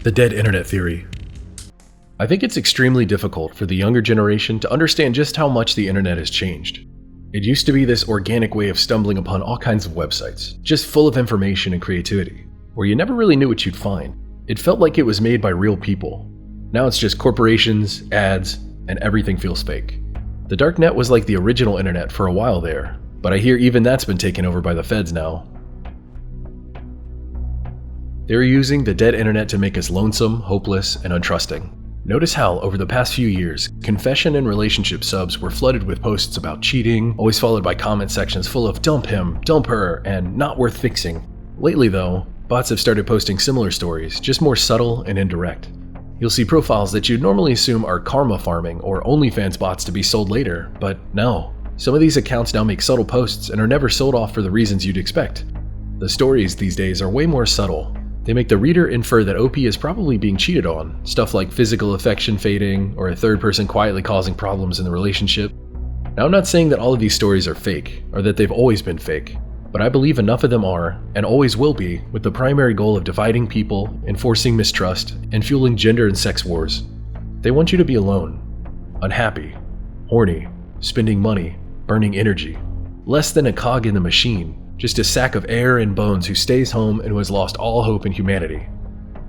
The dead internet theory. I think it's extremely difficult for the younger generation to understand just how much the internet has changed. It used to be this organic way of stumbling upon all kinds of websites, just full of information and creativity, where you never really knew what you'd find. It felt like it was made by real people. Now it's just corporations, ads, and everything feels fake. The dark net was like the original internet for a while there, but I hear even that's been taken over by the feds now. They're using the dead internet to make us lonesome, hopeless, and untrusting. Notice how, over the past few years, confession and relationship subs were flooded with posts about cheating, always followed by comment sections full of dump him, dump her, and not worth fixing. Lately though, bots have started posting similar stories, just more subtle and indirect. You'll see profiles that you'd normally assume are karma farming or OnlyFans bots to be sold later, but no. Some of these accounts now make subtle posts and are never sold off for the reasons you'd expect. The stories these days are way more subtle. They make the reader infer that OP is probably being cheated on, stuff like physical affection fading, or a third person quietly causing problems in the relationship. Now, I'm not saying that all of these stories are fake, or that they've always been fake, but I believe enough of them are, and always will be, with the primary goal of dividing people, enforcing mistrust, and fueling gender and sex wars. They want you to be alone, unhappy, horny, spending money, burning energy, less than a cog in the machine, just a sack of air and bones who stays home and who has lost all hope in humanity.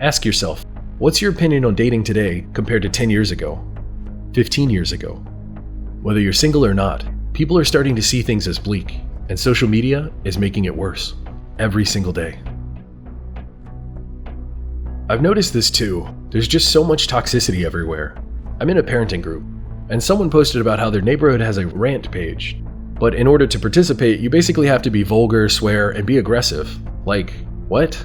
Ask yourself, what's your opinion on dating today compared to 10 years ago, 15 years ago? Whether you're single or not, people are starting to see things as bleak, and social media is making it worse, every single day. I've noticed this too. There's just so much toxicity everywhere. I'm in a parenting group, and someone posted about how their neighborhood has a rant page. But in order to participate, you basically have to be vulgar, swear, and be aggressive. Like, what?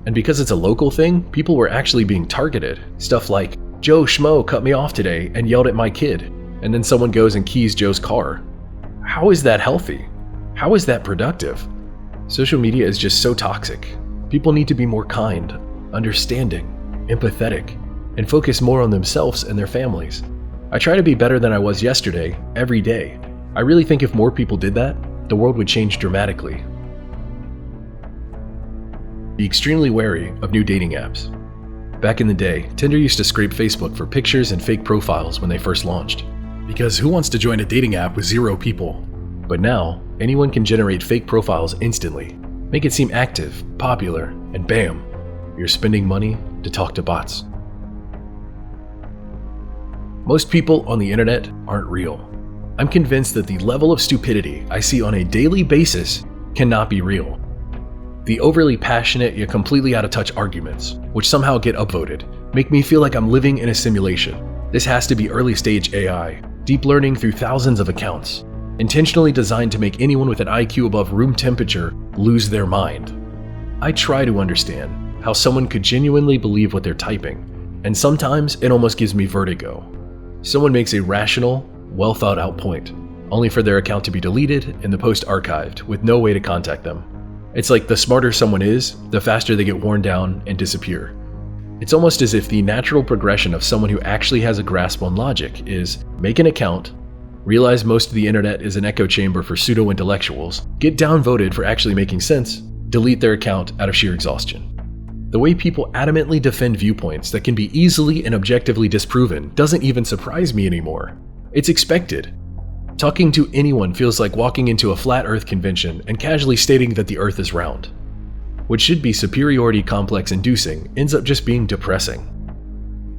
And because it's a local thing, people were actually being targeted. Stuff like, Joe Schmo cut me off today and yelled at my kid. And then someone goes and keys Joe's car. How is that healthy? How is that productive? Social media is just so toxic. People need to be more kind, understanding, empathetic, and focus more on themselves and their families. I try to be better than I was yesterday, every day. I really think if more people did that, the world would change dramatically. Be extremely wary of new dating apps. Back in the day, Tinder used to scrape Facebook for pictures and fake profiles when they first launched. Because who wants to join a dating app with 0 people? But now, anyone can generate fake profiles instantly, make it seem active, popular, and bam, you're spending money to talk to bots. Most people on the internet aren't real. I'm convinced that the level of stupidity I see on a daily basis cannot be real. The overly passionate yet completely out of touch arguments, which somehow get upvoted, make me feel like I'm living in a simulation. This has to be early stage AI, deep learning through thousands of accounts, intentionally designed to make anyone with an IQ above room temperature lose their mind. I try to understand how someone could genuinely believe what they're typing, and sometimes it almost gives me vertigo. Someone makes a rational, well thought out point, only for their account to be deleted and the post archived with no way to contact them. It's like the smarter someone is, the faster they get worn down and disappear. It's almost as if the natural progression of someone who actually has a grasp on logic is make an account, realize most of the internet is an echo chamber for pseudo-intellectuals, get downvoted for actually making sense, delete their account out of sheer exhaustion. The way people adamantly defend viewpoints that can be easily and objectively disproven doesn't even surprise me anymore. It's expected. Talking to anyone feels like walking into a flat earth convention and casually stating that the earth is round. What should be superiority complex inducing ends up just being depressing.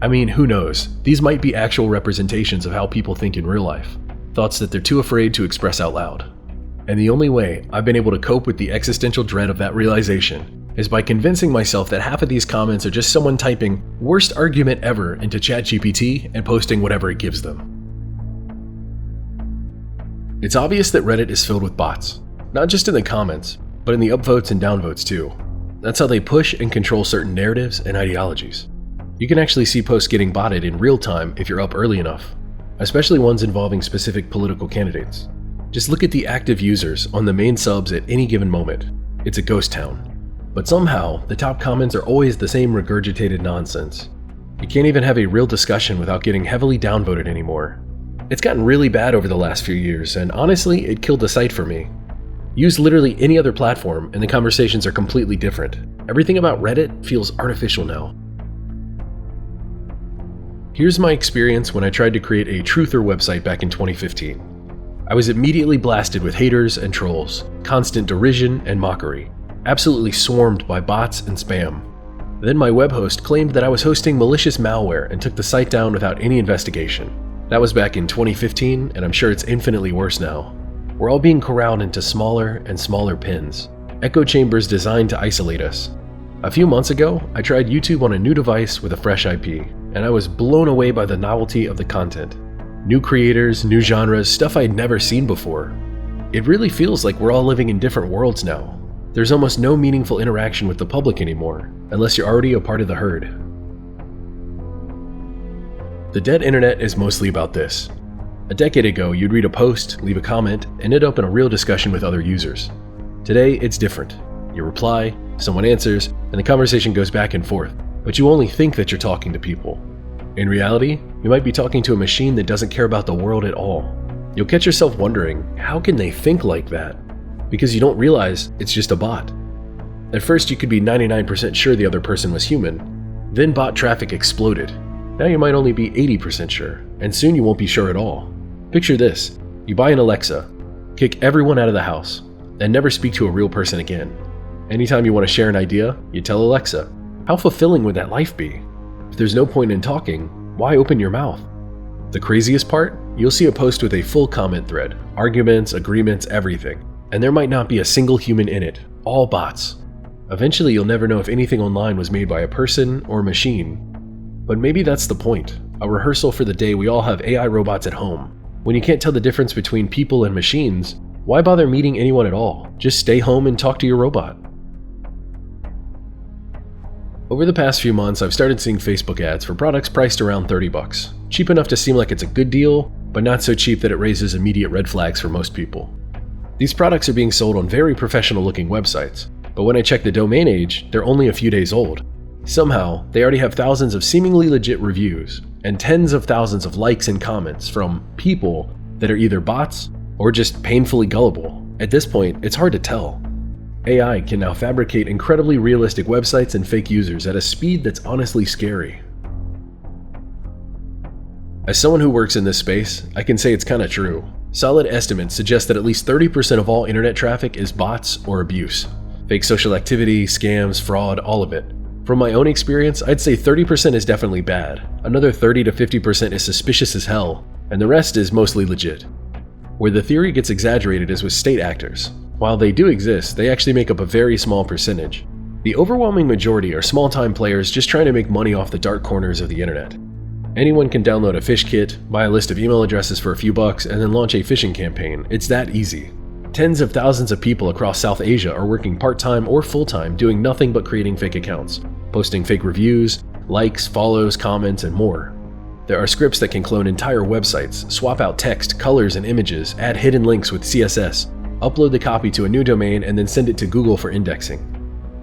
I mean, who knows? These might be actual representations of how people think in real life, thoughts that they're too afraid to express out loud. And the only way I've been able to cope with the existential dread of that realization is by convincing myself that half of these comments are just someone typing worst argument ever into ChatGPT and posting whatever it gives them. It's obvious that Reddit is filled with bots, not just in the comments, but in the upvotes and downvotes too. That's how they push and control certain narratives and ideologies. You can actually see posts getting botted in real time if you're up early enough, especially ones involving specific political candidates. Just look at the active users on the main subs at any given moment. It's a ghost town. But somehow, the top comments are always the same regurgitated nonsense. You can't even have a real discussion without getting heavily downvoted anymore. It's gotten really bad over the last few years, and honestly, it killed the site for me. Use literally any other platform and the conversations are completely different. Everything about Reddit feels artificial now. Here's my experience when I tried to create a truther website back in 2015. I was immediately blasted with haters and trolls, constant derision and mockery, absolutely swarmed by bots and spam. Then my web host claimed that I was hosting malicious malware and took the site down without any investigation. That was back in 2015, and I'm sure it's infinitely worse now. We're all being corralled into smaller and smaller pins, echo chambers designed to isolate us. A few months ago, I tried YouTube on a new device with a fresh IP, and I was blown away by the novelty of the content. New creators, new genres, stuff I'd never seen before. It really feels like we're all living in different worlds now. There's almost no meaningful interaction with the public anymore, unless you're already a part of the herd. The dead internet is mostly about this. A decade ago, you'd read a post, leave a comment, and end up in a real discussion with other users. Today, it's different. You reply, someone answers, and the conversation goes back and forth, but you only think that you're talking to people. In reality, you might be talking to a machine that doesn't care about the world at all. You'll catch yourself wondering, how can they think like that? Because you don't realize it's just a bot. At first, you could be 99% sure the other person was human. Then bot traffic exploded. Now you might only be 80% sure, and soon you won't be sure at all. Picture this. You buy an Alexa, kick everyone out of the house, and never speak to a real person again. Anytime you want to share an idea, you tell Alexa. How fulfilling would that life be? If there's no point in talking, why open your mouth? The craziest part? You'll see a post with a full comment thread, arguments, agreements, everything. And there might not be a single human in it, all bots. Eventually you'll never know if anything online was made by a person or a machine. But maybe that's the point, a rehearsal for the day we all have AI robots at home. When you can't tell the difference between people and machines, why bother meeting anyone at all? Just stay home and talk to your robot. Over the past few months, I've started seeing Facebook ads for products priced around $30. Cheap enough to seem like it's a good deal, but not so cheap that it raises immediate red flags for most people. These products are being sold on very professional-looking websites, but when I check the domain age, they're only a few days old. Somehow, they already have thousands of seemingly legit reviews, and tens of thousands of likes and comments from people that are either bots or just painfully gullible. At this point, it's hard to tell. AI can now fabricate incredibly realistic websites and fake users at a speed that's honestly scary. As someone who works in this space, I can say it's kinda true. Solid estimates suggest that at least 30% of all internet traffic is bots or abuse. Fake social activity, scams, fraud, all of it. From my own experience, I'd say 30% is definitely bad, another 30 to 50% is suspicious as hell, and the rest is mostly legit. Where the theory gets exaggerated is with state actors. While they do exist, they actually make up a very small percentage. The overwhelming majority are small-time players just trying to make money off the dark corners of the internet. Anyone can download a fish kit, buy a list of email addresses for a few bucks, and then launch a phishing campaign. It's that easy. Tens of thousands of people across South Asia are working part-time or full-time doing nothing but creating fake accounts, posting fake reviews, likes, follows, comments, and more. There are scripts that can clone entire websites, swap out text, colors, and images, add hidden links with CSS, upload the copy to a new domain, and then send it to Google for indexing.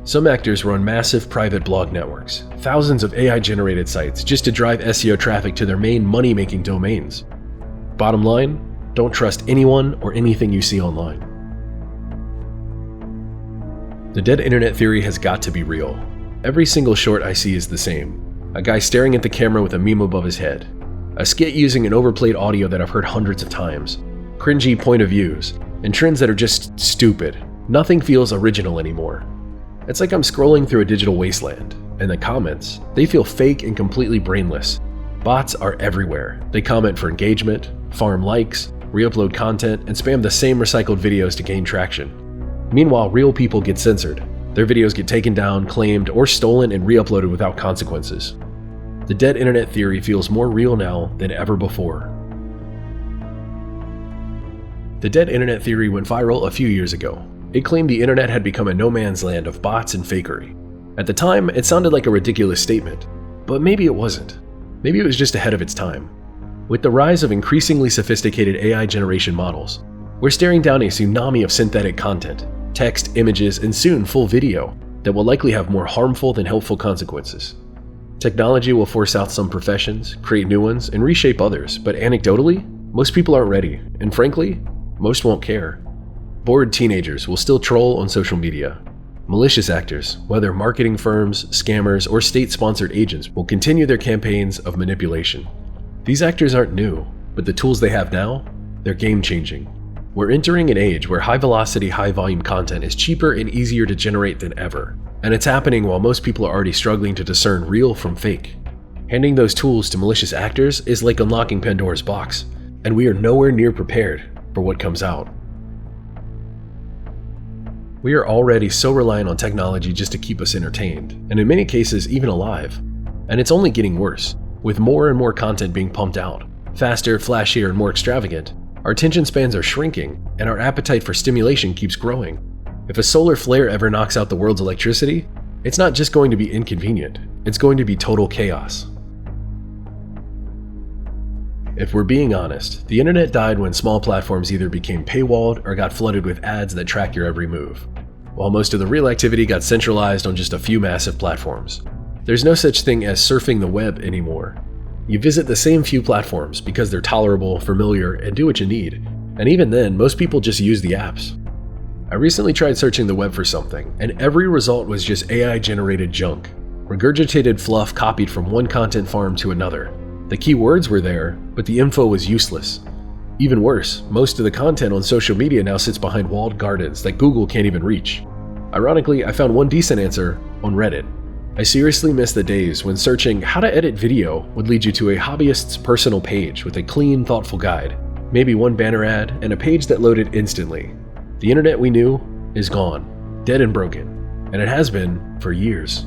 Some actors run massive private blog networks, thousands of AI-generated sites just to drive SEO traffic to their main money-making domains. Bottom line, don't trust anyone or anything you see online. The dead internet theory has got to be real. Every single short I see is the same. A guy staring at the camera with a meme above his head. A skit using an overplayed audio that I've heard hundreds of times. Cringy point of views. And trends that are just stupid. Nothing feels original anymore. It's like I'm scrolling through a digital wasteland, and the comments, they feel fake and completely brainless. Bots are everywhere. They comment for engagement, farm likes, re-upload content, and spam the same recycled videos to gain traction. Meanwhile, real people get censored. Their videos get taken down, claimed, or stolen and re-uploaded without consequences. The dead internet theory feels more real now than ever before. The dead internet theory went viral a few years ago. It claimed the internet had become a no man's land of bots and fakery. At the time, it sounded like a ridiculous statement, but maybe it wasn't. Maybe it was just ahead of its time. With the rise of increasingly sophisticated AI generation models, we're staring down a tsunami of synthetic content, text, images, and soon full video that will likely have more harmful than helpful consequences. Technology will force out some professions, create new ones, and reshape others, but anecdotally, most people aren't ready, and frankly, most won't care. Bored teenagers will still troll on social media. Malicious actors, whether marketing firms, scammers, or state-sponsored agents, will continue their campaigns of manipulation. These actors aren't new, but the tools they have now, they're game-changing. We're entering an age where high-velocity, high-volume content is cheaper and easier to generate than ever, and it's happening while most people are already struggling to discern real from fake. Handing those tools to malicious actors is like unlocking Pandora's box, and we are nowhere near prepared for what comes out. We are already so reliant on technology just to keep us entertained, and in many cases even alive. And it's only getting worse, with more and more content being pumped out. Faster, flashier, and more extravagant, our attention spans are shrinking, and our appetite for stimulation keeps growing. If a solar flare ever knocks out the world's electricity, it's not just going to be inconvenient, it's going to be total chaos. If we're being honest, the internet died when small platforms either became paywalled or got flooded with ads that track your every move, while most of the real activity got centralized on just a few massive platforms. There's no such thing as surfing the web anymore. You visit the same few platforms because they're tolerable, familiar, and do what you need, and even then, most people just use the apps. I recently tried searching the web for something, and every result was just AI-generated junk, regurgitated fluff copied from one content farm to another. The keywords were there, but the info was useless. Even worse, most of the content on social media now sits behind walled gardens that Google can't even reach. Ironically, I found one decent answer on Reddit. I seriously miss the days when searching how to edit video would lead you to a hobbyist's personal page with a clean, thoughtful guide, maybe one banner ad, and a page that loaded instantly. The internet we knew is gone, dead and broken, and it has been for years.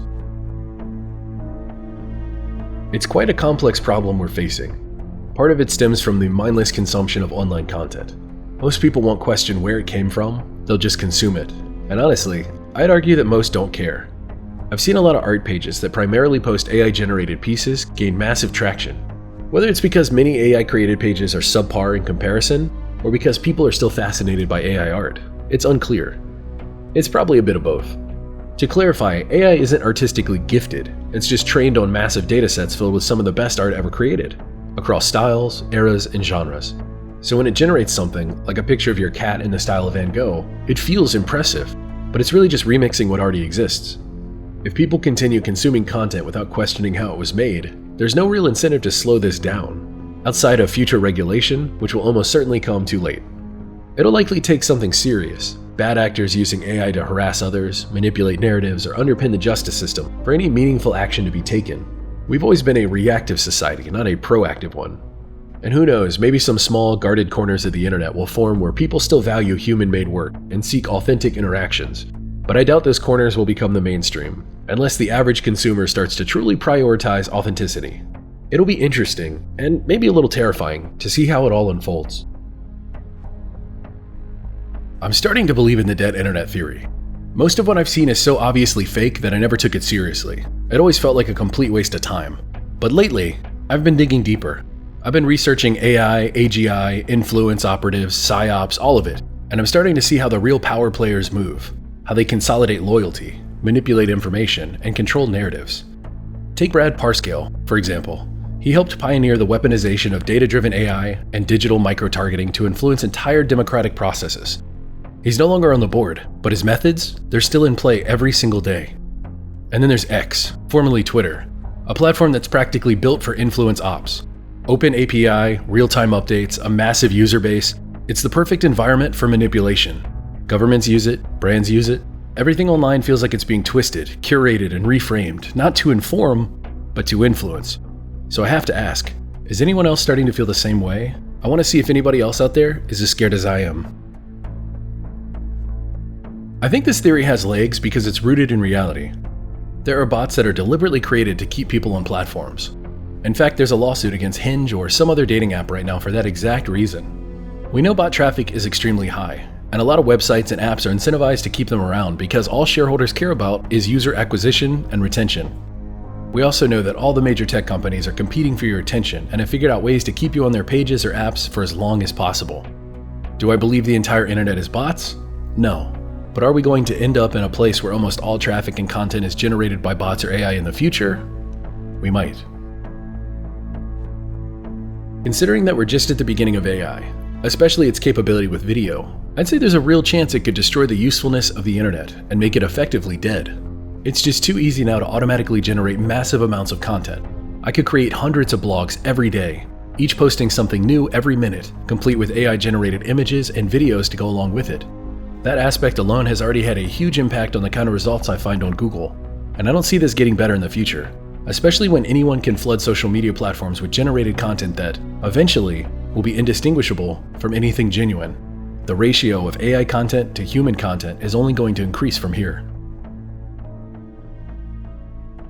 It's quite a complex problem we're facing. Part of it stems from the mindless consumption of online content. Most people won't question where it came from, they'll just consume it. And honestly, I'd argue that most don't care. I've seen a lot of art pages that primarily post AI-generated pieces gain massive traction. Whether it's because many AI-created pages are subpar in comparison, or because people are still fascinated by AI art, it's unclear. It's probably a bit of both. To clarify, AI isn't artistically gifted, it's just trained on massive datasets filled with some of the best art ever created, across styles, eras, and genres. So when it generates something, like a picture of your cat in the style of Van Gogh, it feels impressive, but it's really just remixing what already exists. If people continue consuming content without questioning how it was made, there's no real incentive to slow this down, outside of future regulation, which will almost certainly come too late. It'll likely take something serious, bad actors using AI to harass others, manipulate narratives, or underpin the justice system for any meaningful action to be taken. We've always been a reactive society, not a proactive one. And who knows, maybe some small, guarded corners of the internet will form where people still value human-made work and seek authentic interactions. But I doubt those corners will become the mainstream, unless the average consumer starts to truly prioritize authenticity. It'll be interesting, and maybe a little terrifying, to see how it all unfolds. I'm starting to believe in the dead internet theory. Most of what I've seen is so obviously fake that I never took it seriously. It always felt like a complete waste of time. But lately, I've been digging deeper. I've been researching AI, AGI, influence operatives, psyops, all of it, and I'm starting to see how the real power players move, how they consolidate loyalty, manipulate information, and control narratives. Take Brad Parscale, for example. He helped pioneer the weaponization of data-driven AI and digital micro-targeting to influence entire democratic processes. He's no longer on the board, but his methods, they're still in play every single day. And then there's X, formerly Twitter, a platform that's practically built for influence ops. Open API, real-time updates, a massive user base. It's the perfect environment for manipulation. Governments use it, brands use it. Everything online feels like it's being twisted, curated, and reframed, not to inform, but to influence. So I have to ask, is anyone else starting to feel the same way? I want to see if anybody else out there is as scared as I am. I think this theory has legs because it's rooted in reality. There are bots that are deliberately created to keep people on platforms. In fact, there's a lawsuit against Hinge or some other dating app right now for that exact reason. We know bot traffic is extremely high, and a lot of websites and apps are incentivized to keep them around because all shareholders care about is user acquisition and retention. We also know that all the major tech companies are competing for your attention and have figured out ways to keep you on their pages or apps for as long as possible. Do I believe the entire internet is bots? No. But are we going to end up in a place where almost all traffic and content is generated by bots or AI in the future? We might. Considering that we're just at the beginning of AI, especially its capability with video, I'd say there's a real chance it could destroy the usefulness of the internet and make it effectively dead. It's just too easy now to automatically generate massive amounts of content. I could create hundreds of blogs every day, each posting something new every minute, complete with AI-generated images and videos to go along with it. That aspect alone has already had a huge impact on the kind of results I find on Google, and I don't see this getting better in the future, especially when anyone can flood social media platforms with generated content that, eventually, will be indistinguishable from anything genuine. The ratio of AI content to human content is only going to increase from here.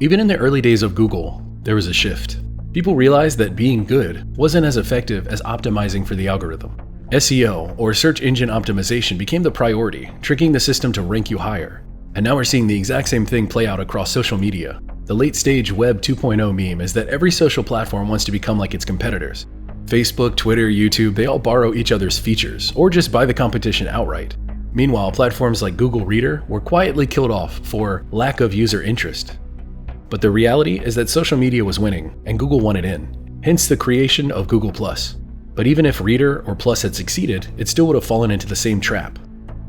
Even in the early days of Google, there was a shift. People realized that being good wasn't as effective as optimizing for the algorithm. SEO, or search engine optimization, became the priority, tricking the system to rank you higher. And now we're seeing the exact same thing play out across social media. The late-stage Web 2.0 meme is that every social platform wants to become like its competitors. Facebook, Twitter, YouTube, they all borrow each other's features, or just buy the competition outright. Meanwhile, platforms like Google Reader were quietly killed off for lack of user interest. But the reality is that social media was winning, and Google wanted in, hence the creation of Google+. But even if Reader or Plus had succeeded, it still would have fallen into the same trap.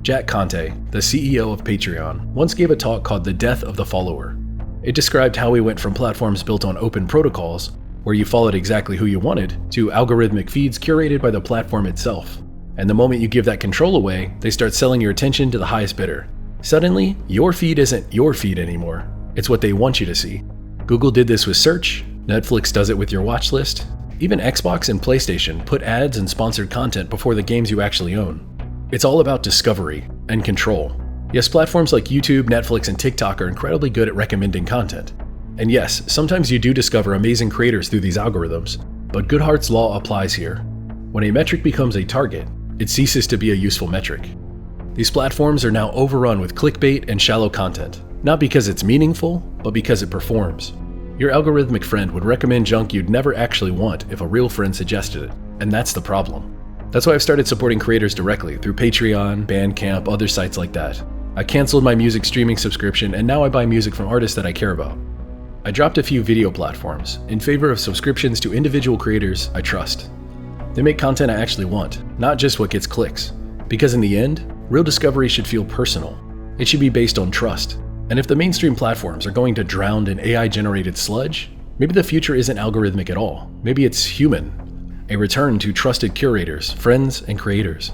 Jack Conte, the CEO of Patreon, once gave a talk called The Death of the Follower. It described how we went from platforms built on open protocols, where you followed exactly who you wanted, to algorithmic feeds curated by the platform itself. And the moment you give that control away, they start selling your attention to the highest bidder. Suddenly, your feed isn't your feed anymore. It's what they want you to see. Google did this with search, Netflix does it with your watch list. Even Xbox and PlayStation put ads and sponsored content before the games you actually own. It's all about discovery and control. Yes, platforms like YouTube, Netflix, and TikTok are incredibly good at recommending content. And yes, sometimes you do discover amazing creators through these algorithms, but Goodhart's law applies here. When a metric becomes a target, it ceases to be a useful metric. These platforms are now overrun with clickbait and shallow content, not because it's meaningful, but because it performs. Your algorithmic friend would recommend junk you'd never actually want if a real friend suggested it, and that's the problem. That's why I've started supporting creators directly through Patreon, Bandcamp, other sites like that. I canceled my music streaming subscription, and now I buy music from artists that I care about. I dropped a few video platforms in favor of subscriptions to individual creators I trust. They make content I actually want, not just what gets clicks. Because in the end, real discovery should feel personal. It should be based on trust. And if the mainstream platforms are going to drown in AI-generated sludge, maybe the future isn't algorithmic at all. Maybe it's human. A return to trusted curators, friends, and creators.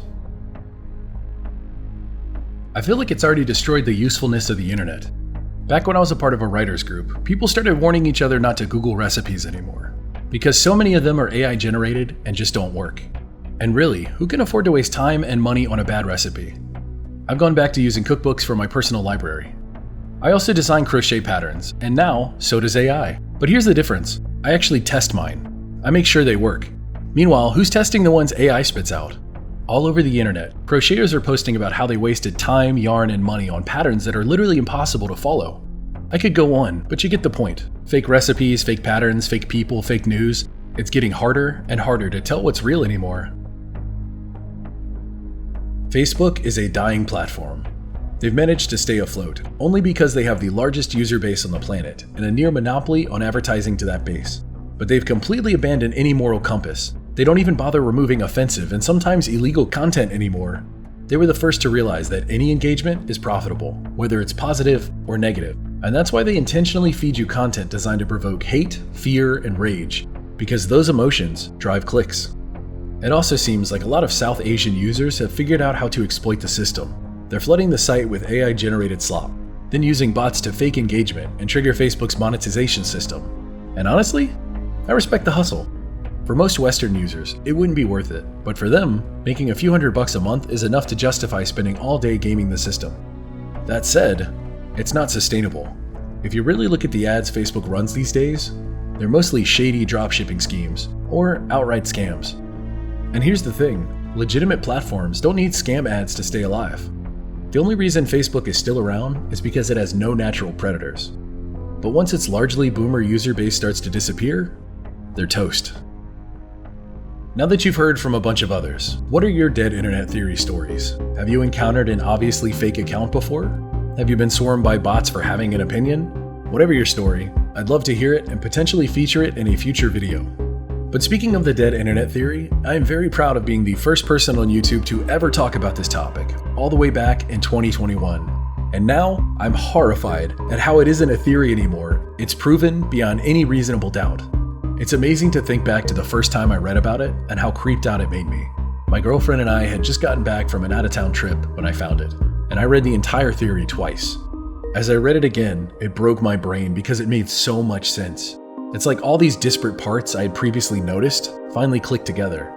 I feel like it's already destroyed the usefulness of the internet. Back when I was a part of a writers group, people started warning each other not to Google recipes anymore, because so many of them are AI generated and just don't work. And really, who can afford to waste time and money on a bad recipe? I've gone back to using cookbooks for my personal library. I also design crochet patterns, and now, so does AI. But here's the difference. I actually test mine. I make sure they work. Meanwhile, who's testing the ones AI spits out? All over the internet, crocheters are posting about how they wasted time, yarn, and money on patterns that are literally impossible to follow. I could go on, but you get the point. Fake recipes, fake patterns, fake people, fake news. It's getting harder and harder to tell what's real anymore. Facebook is a dying platform. They've managed to stay afloat only because they have the largest user base on the planet and a near monopoly on advertising to that base. But they've completely abandoned any moral compass. They don't even bother removing offensive and sometimes illegal content anymore. They were the first to realize that any engagement is profitable, whether it's positive or negative. And that's why they intentionally feed you content designed to provoke hate, fear, and rage, because those emotions drive clicks. It also seems like a lot of South Asian users have figured out how to exploit the system. They're flooding the site with AI-generated slop, then using bots to fake engagement and trigger Facebook's monetization system. And honestly, I respect the hustle. For most Western users, it wouldn't be worth it, but for them, making a few $100 a month is enough to justify spending all day gaming the system. That said, it's not sustainable. If you really look at the ads Facebook runs these days, they're mostly shady dropshipping schemes or outright scams. And here's the thing, legitimate platforms don't need scam ads to stay alive. The only reason Facebook is still around is because it has no natural predators. But once its largely boomer user base starts to disappear, they're toast. Now that you've heard from a bunch of others, what are your dead internet theory stories? Have you encountered an obviously fake account before? Have you been swarmed by bots for having an opinion? Whatever your story, I'd love to hear it and potentially feature it in a future video. But speaking of the dead internet theory, I am very proud of being the first person on YouTube to ever talk about this topic, all the way back in 2021. And now, I'm horrified at how it isn't a theory anymore. It's proven beyond any reasonable doubt. It's amazing to think back to the first time I read about it and how creeped out it made me. My girlfriend and I had just gotten back from an out-of-town trip when I found it, and I read the entire theory twice. As I read it again, it broke my brain because it made so much sense. It's like all these disparate parts I had previously noticed finally clicked together.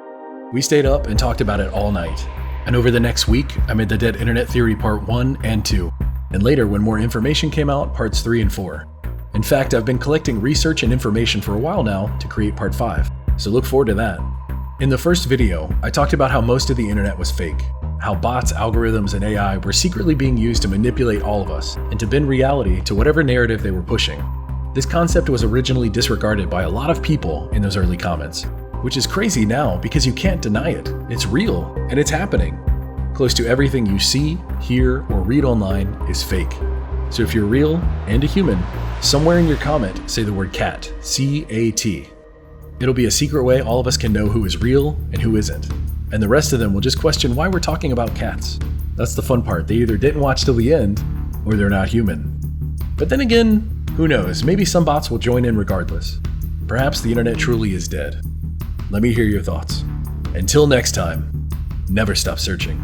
We stayed up and talked about it all night. And over the next week, I made the Dead Internet Theory Part 1 and 2. And later, when more information came out, Parts 3 and 4. In fact, I've been collecting research and information for a while now to create Part 5. So look forward to that. In the first video, I talked about how most of the internet was fake. How bots, algorithms, and AI were secretly being used to manipulate all of us and to bend reality to whatever narrative they were pushing. This concept was originally disregarded by a lot of people in those early comments, which is crazy now because you can't deny it. It's real, and it's happening. Close to everything you see, hear, or read online is fake. So if you're real and a human, somewhere in your comment say the word cat, C-A-T. It'll be a secret way all of us can know who is real and who isn't. And the rest of them will just question why we're talking about cats. That's the fun part. They either didn't watch till the end, or they're not human. But then again, who knows, maybe some bots will join in regardless. Perhaps the internet truly is dead. Let me hear your thoughts. Until next time, never stop searching.